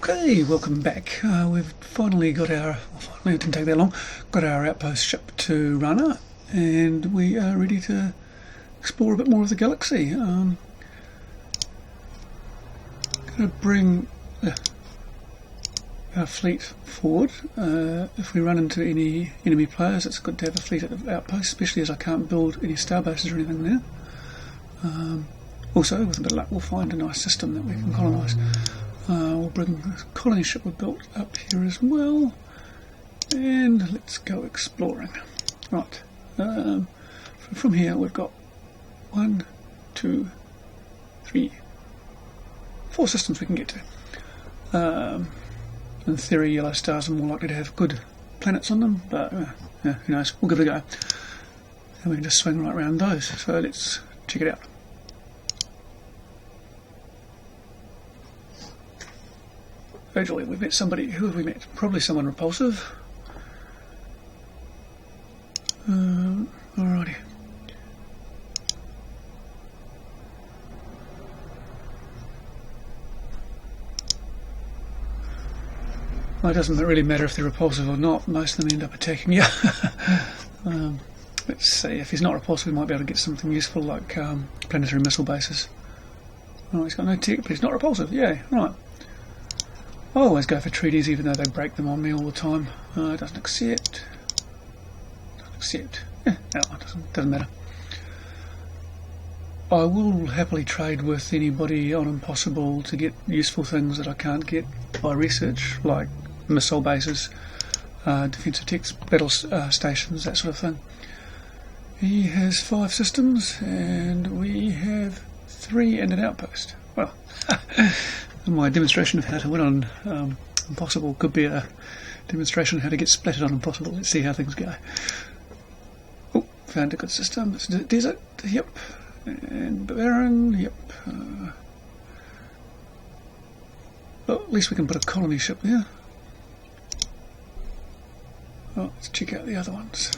Okay, welcome back. We've finally got finally it didn't take that long, got our outpost ship to Rana, and we are ready to explore a bit more of the galaxy. Going to bring our fleet forward. If we run into any enemy players, it's good to have a fleet at the outpost, especially as I can't build any star bases or anything there. Also, with a bit of luck, we'll find a nice system that we can colonise. We'll bring the colony ship we built up here as well, and let's go exploring. Right, from here we've got 1, 2, 3, 4 systems we can get to. In theory, yellow stars are more likely to have good planets on them, but who knows? We'll give it a go, and we can just swing right around those. So let's check it out. Gradually, we've met somebody. Who have we met? Probably someone repulsive. Alrighty. Well, it doesn't really matter if they're repulsive or not. Most of them end up attacking you. Let's see. If he's not repulsive, we might be able to get something useful like planetary missile bases. Oh, he's got no tech, but he's not repulsive. Yay! Right. I always go for treaties even though they break them on me all the time. Doesn't accept. Doesn't accept. Yeah, no, it doesn't matter. I will happily trade with anybody on Impossible to get useful things that I can't get by research, like missile bases, defensive tech battle stations, that sort of thing. He has 5 systems and we have 3 and an outpost. Well, my demonstration of how to win on Impossible could be a demonstration of how to get splattered on Impossible. Let's see how things go. Oh, found a good system. It's desert, yep. And barren, yep. Well, at least we can put a colony ship there. Well, let's check out the other ones.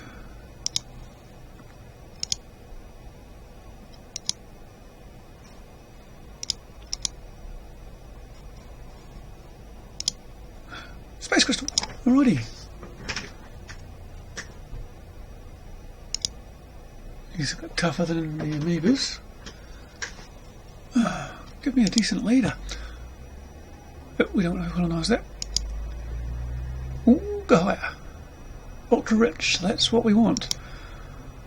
Space crystal. Alrighty. He's a bit tougher than the neighbours. Give me a decent leader. But we don't want to colonise that. Ooh, Gaia. Ultra rich. That's what we want.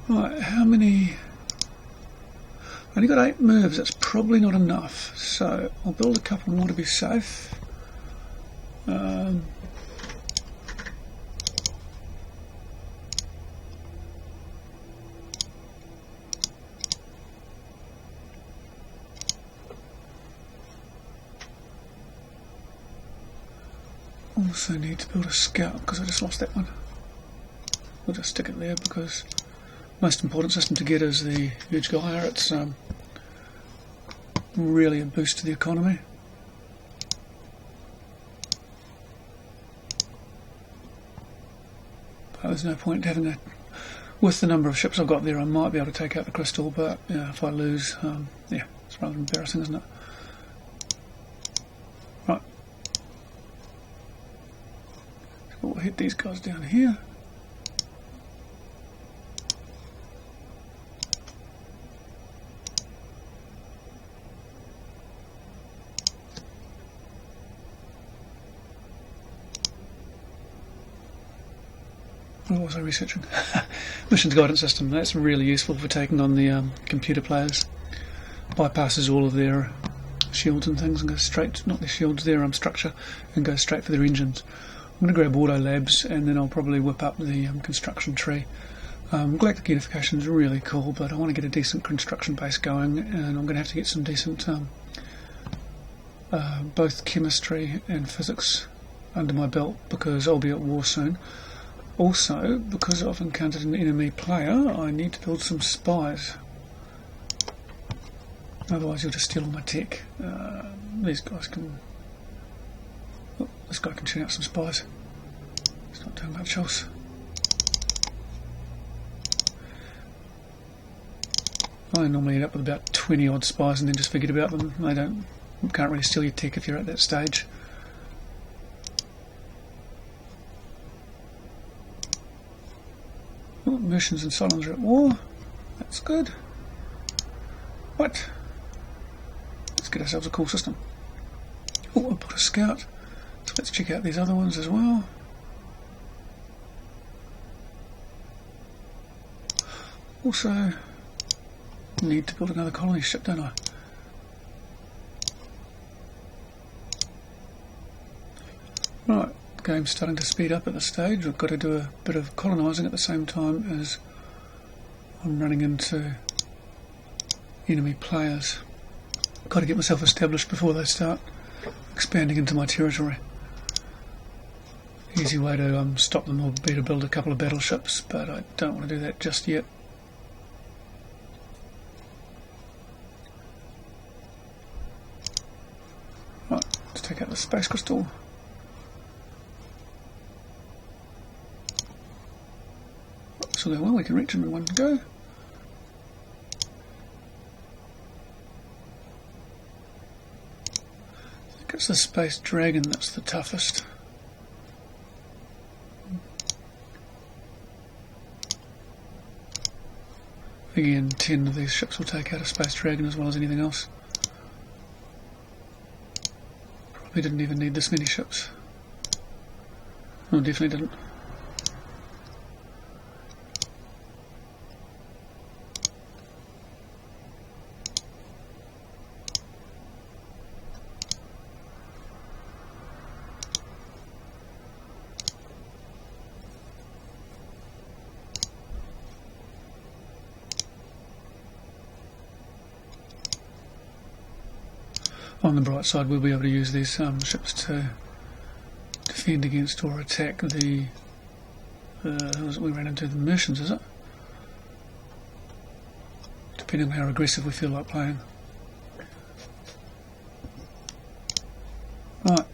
Right, how many? Only got 8 moves. That's probably not enough. So I'll build a couple more to be safe. Also need to build a scout because I just lost that one. We'll just stick it there because most important system to get is the huge Gaia. It's really a boost to the economy. But there's no point having a. With the number of ships I've got there, I might be able to take out the crystal, but yeah, if I lose, yeah, it's rather embarrassing, isn't it? Right. We'll hit these guys down here. What was I researching? Missions guidance system. That's really useful for taking on the computer players. Bypasses all of their shields and things and goes straight, not their shields, their structure, and goes straight for their engines. I'm going to grab Auto Labs and then I'll probably whip up the construction tree. Galactic unification is really cool, but I want to get a decent construction base going, and I'm going to have to get some decent both chemistry and physics under my belt because I'll be at war soon. Also, because I've encountered an enemy player, I need to build some spies. Otherwise, you'll just steal all my tech. These guys can. Oh, this guy can tune out some spies. It's not doing much else. I normally end up with about 20 odd spies and then just forget about them. Can't really steal your tech if you're at that stage. Oh, Mercians and Solons are at war. That's good. What? Let's get ourselves a cool system. Oh, I'll put a scout. So let's check out these other ones as well. Also, need to build another colony ship, don't I? Right, the game's starting to speed up at this stage. I've got to do a bit of colonising at the same time as I'm running into enemy players. Got to get myself established before they start expanding into my territory. Easy way to stop them would be to build a couple of battleships, but I don't want to do that just yet. Right, let's take out the space crystal. So that well, we can reach them in one go. I think it's the Space Dragon that's the toughest. Again, 10 of these ships will take out a Space Dragon as well as anything else. Probably didn't even need this many ships. No, definitely didn't. On the bright side, we'll be able to use these ships to defend against or attack the we ran into the Mercians, is it? Depending on how aggressive we feel like playing. Right.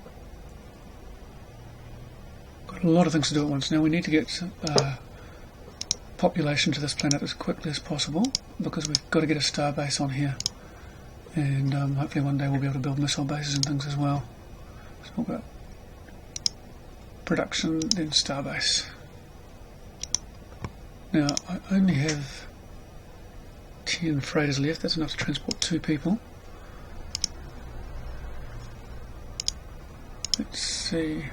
Got a lot of things to do at once now. We need to get population to this planet as quickly as possible because we've got to get a star base on here. And hopefully one day we'll be able to build missile bases and things as well. So we've got production, then starbase. Now I only have 10 freighters left. That's enough to transport 2 people. Let's see.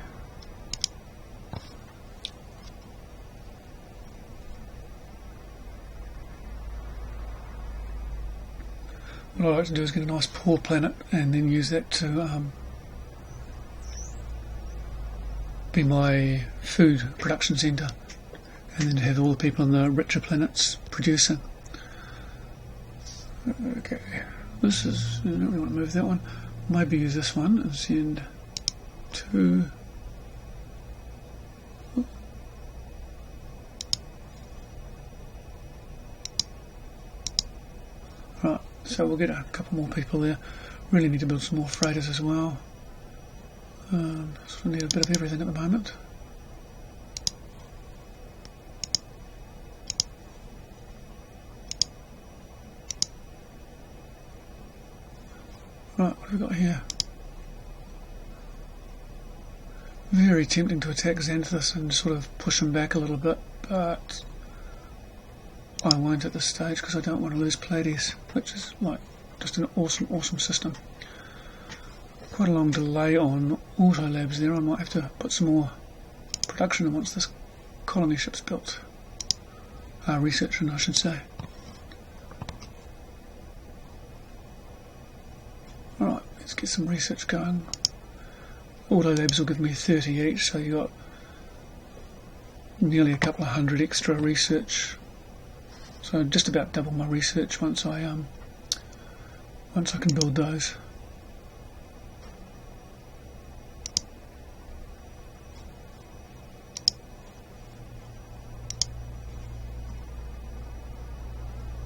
What I like to do is get a nice poor planet and then use that to be my food production centre, and then have all the people on the richer planets producing. Okay, this is, I don't really want to move that one. Maybe use this one and send 2. Right. So we'll get a couple more people there. Really need to build some more freighters as well. So we need a bit of everything at the moment. Right, what have we got here? Very tempting to attack Xanthus and sort of push them back a little bit, but I won't at this stage because I don't want to lose Pleiades, which is like just an awesome system. Quite a long delay on auto labs there. I might have to put some more production in once this colony ship's built. Researching, I should say. Alright, let's get some research going. Auto labs will give me 30 each, so you got nearly a couple of hundred extra research. So just about double my research once I can build those.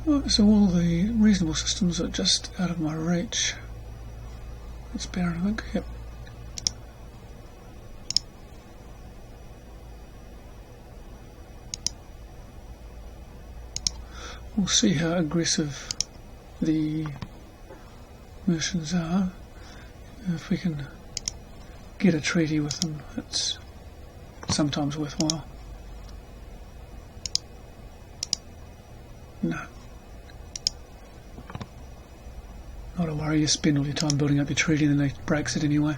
Right, so all the reasonable systems are just out of my reach. That's Baron, I think. Yep. We'll see how aggressive the Mercians are. If we can get a treaty with them, it's sometimes worthwhile. worry. You spend all your time building up your treaty and then he breaks it anyway.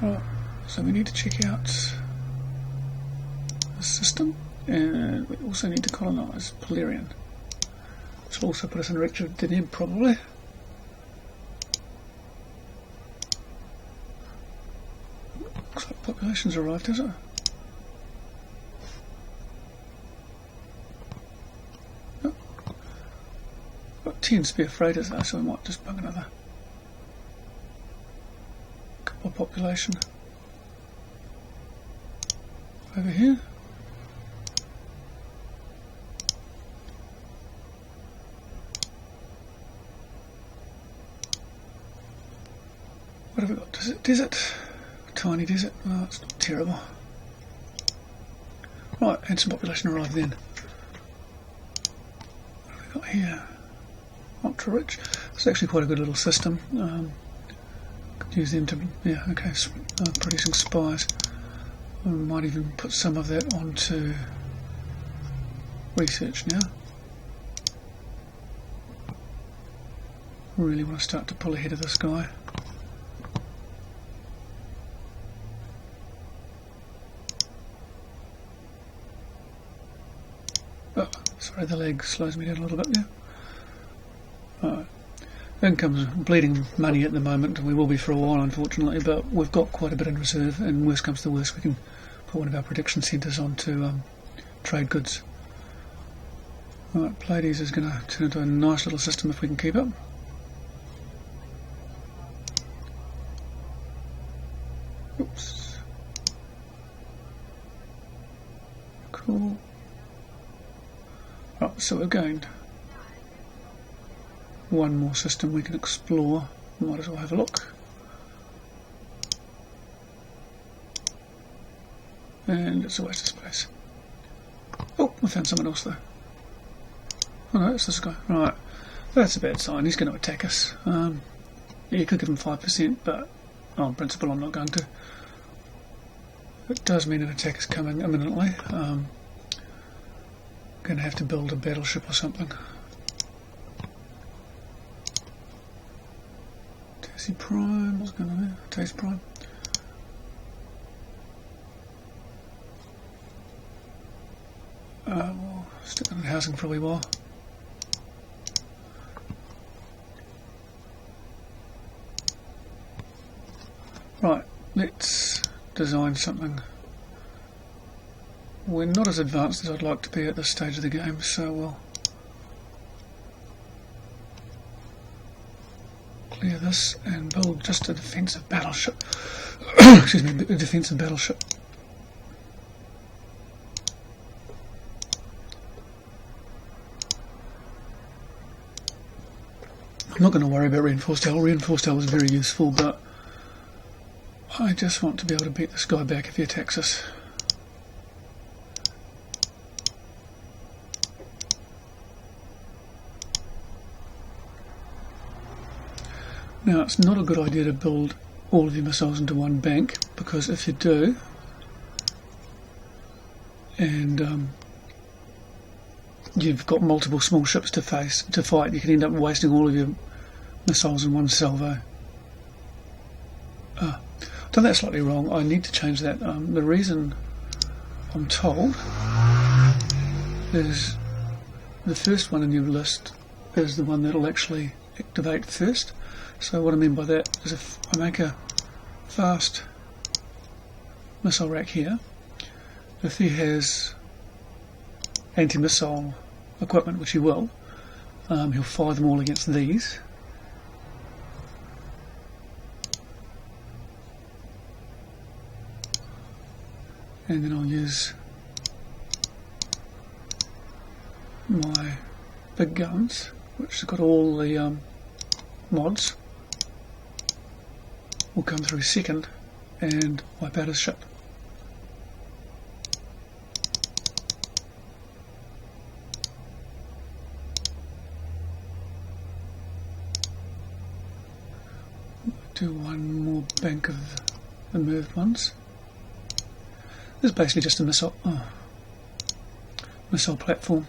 Right, so we need to check out the system, and we also need to colonise Polarian. This will also put us in direction of Deneb probably. Looks like population's arrived, has it? Oh. Got 10 spare freighters though, so we might just bung another couple of population over here. What have we got? Desert? Tiny desert. Oh, it's not terrible. Right, and some population arrived then. What have we got here? Ultra rich. It's actually quite a good little system. Could use them to, yeah, okay, producing spies. We might even put some of that onto research now. Really want to start to pull ahead of this guy. Oh, sorry, the leg slows me down a little bit there. Alright. Income's bleeding money at the moment, and we will be for a while unfortunately, but we've got quite a bit in reserve, and worst comes to worst we can put one of our production centres onto trade goods. Alright, Pleiades is going to turn into a nice little system if we can keep it. Oops. Cool. Right, so we've gained one more system we can explore. Might as well have a look. And it's a waste of space. Oh, we found someone else though. Oh no, it's this guy. Right, that's a bad sign. He's going to attack us. Yeah, you could give him 5%, but on principle I'm not going to. It does mean an attack is coming imminently. Going to have to build a battleship or something. Tassie Prime, what's going on there? Taste Prime. We'll stick on housing for a wee while. Right, let's design something. We're not as advanced as I'd like to be at this stage of the game, so we'll clear this and build just a defensive battleship. Excuse me, a defensive battleship. I'm not going to worry about reinforced hull. Reinforced hull is very useful, but I just want to be able to beat this guy back if he attacks us. Now, it's not a good idea to build all of your missiles into one bank, because if you do, and you've got multiple small ships to fight, you can end up wasting all of your missiles in one salvo. I've done that slightly wrong. I need to change that. The reason I'm told is the first one in your list is the one that will actually activate first. So what I mean by that is if I make a fast missile rack here, if he has anti-missile equipment, which he will, he'll fire them all against these. And then I'll use my big guns, which have got all the mods. Will come through second and wipe out his ship. Do one more bank of the moved ones. This is basically just a missile platform.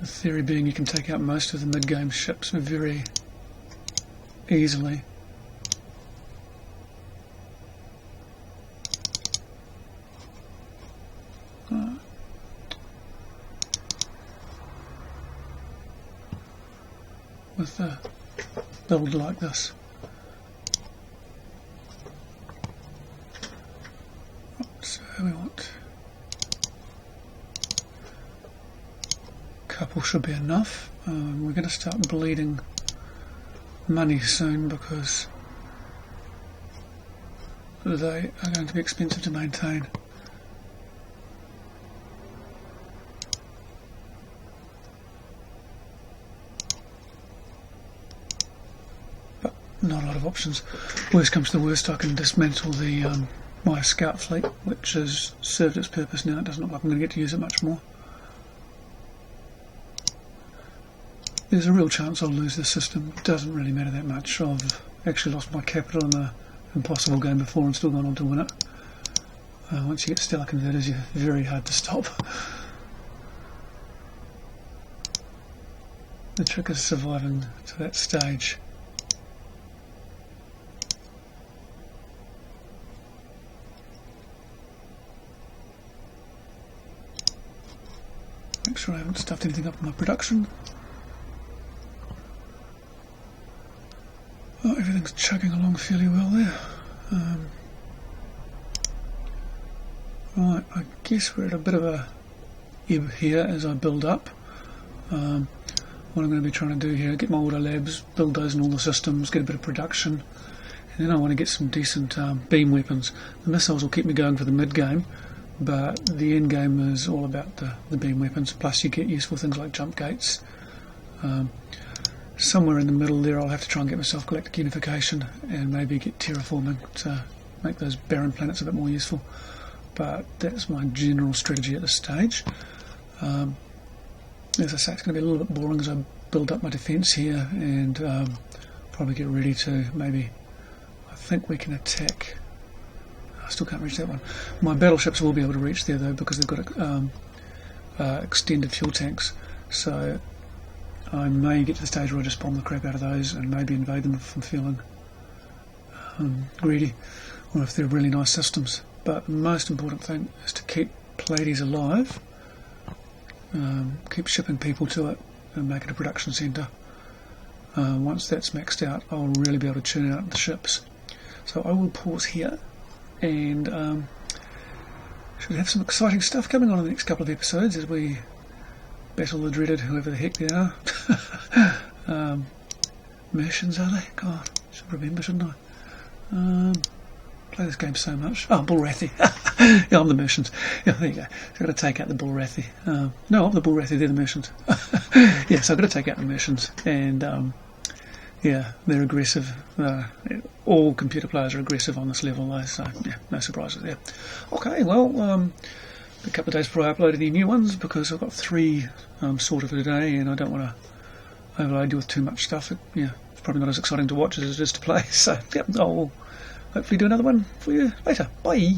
The theory being you can take out most of the mid-game ships very easily. With a build like this. So we want a couple should be enough. We're going to start bleeding money soon because they are going to be expensive to maintain. Not a lot of options. Worst comes to the worst, I can dismantle the my scout fleet, which has served its purpose now. It doesn't look like I'm going to get to use it much more. There's a real chance I'll lose this system. It doesn't really matter that much. I've actually lost my capital in the Impossible game before and still gone on to win it. Once you get stellar converters, you're very hard to stop. The trick is surviving to that stage. Make sure I haven't stuffed anything up in my production. Oh, everything's chugging along fairly well there. Right, I guess we're at a bit of a ebb here as I build up. What I'm going to be trying to do here, get my auto labs, build those in all the systems, get a bit of production, and then I want to get some decent beam weapons. The missiles will keep me going for the mid-game, but the end game is all about the beam weapons, plus you get useful things like jump gates. Somewhere in the middle there I'll have to try and get myself galactic unification and maybe get terraforming to make those barren planets a bit more useful. But that's my general strategy at this stage. As I say, it's going to be a little bit boring as I build up my defence here and probably get ready to maybe, I think we can attack. I still can't reach that one. My battleships will be able to reach there though because they've got extended fuel tanks, so I may get to the stage where I just bomb the crap out of those and maybe invade them if I'm feeling greedy, or if they're really nice systems. But the most important thing is to keep Pleiades alive, keep shipping people to it and make it a production centre. Once that's maxed out, I'll really be able to churn out the ships. So I will pause here and should have some exciting stuff coming on in the next couple of episodes as we battle the dreaded whoever the heck they are. Merchants, are they? God, I should remember, shouldn't I? Play this game so much. Oh, Bullrathi. Yeah, I'm the merchants. Yeah, there you go. So I've got to take out the Bullrathi. No, I'm the Bullrathi, they're the merchants. Yeah, so I've got to take out the merchants. And, yeah, they're aggressive. All computer players are aggressive on this level, though, so, yeah, no surprises there. Okay, well, a couple of days before I upload any new ones, because I've got 3 sorted for today, and I don't want to overload you with too much stuff. It's probably not as exciting to watch as it is to play, so, yeah, I'll hopefully do another one for you later. Bye!